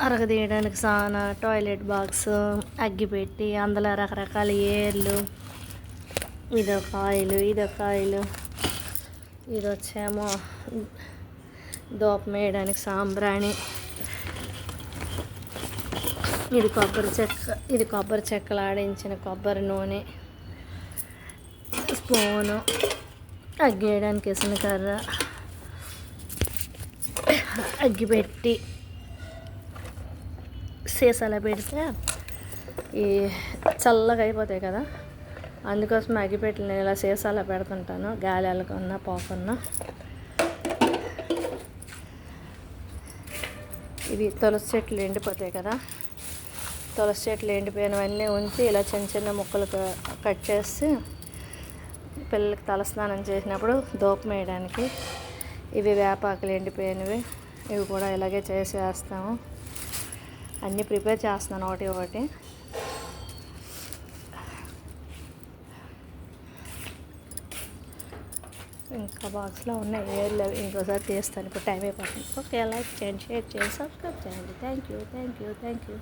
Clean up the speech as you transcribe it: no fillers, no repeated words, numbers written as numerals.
అరగదీయడానికి సానా, toilet box, అగ్గిపెట్టి, అందులో రకరకాల ఏర్లు, ఇదొక ఆయిల్, ఇదొక ఆయిల్, ఇది వచ్చేమో దూపం వేయడానికి సాంబ్రాణి, ఇది కొబ్బరి చెక్కలు ఆడించిన కొబ్బరి నూనె, స్పూను, అగ్గి వేయడానికి ఇసనకర్ర, అగ్గిపెట్టి, సీసాలో పెడితే ఈ చల్లగా అయిపోతాయి కదా, అందుకోసం అగ్గిపెట్టెలు నేను ఇలా సీసాలో పెడుతుంటాను, గాలి వెళ్ళకున్నా పోకున్నా. ఇవి తులసి చెట్లు ఎండిపోతాయి కదా, తులసి చెట్లు ఎండిపోయినవన్నీ ఉంచి ఇలా చిన్న చిన్న ముక్కలు కట్ చేసి పిల్లలకి తలస్నానం చేసినప్పుడు ధూపం వేయడానికి. ఇవి వేపాకులు ఎండిపోయినవి, ఇవి కూడా ఇలాగే చేసేస్తాము. అన్నీ ప్రిపేర్ చేస్తున్నాను ఒకటి ఒకటి. ఇంకా బాక్స్లో ఉన్న ఏర్లు ఇంకోసారి తీస్తాను, ఇప్పుడు టైం అయిపోతుంది. ఓకే, లైక్ చేయండి, షేర్ చేయండి, సబ్స్క్రైబ్ చేయండి. Thank you.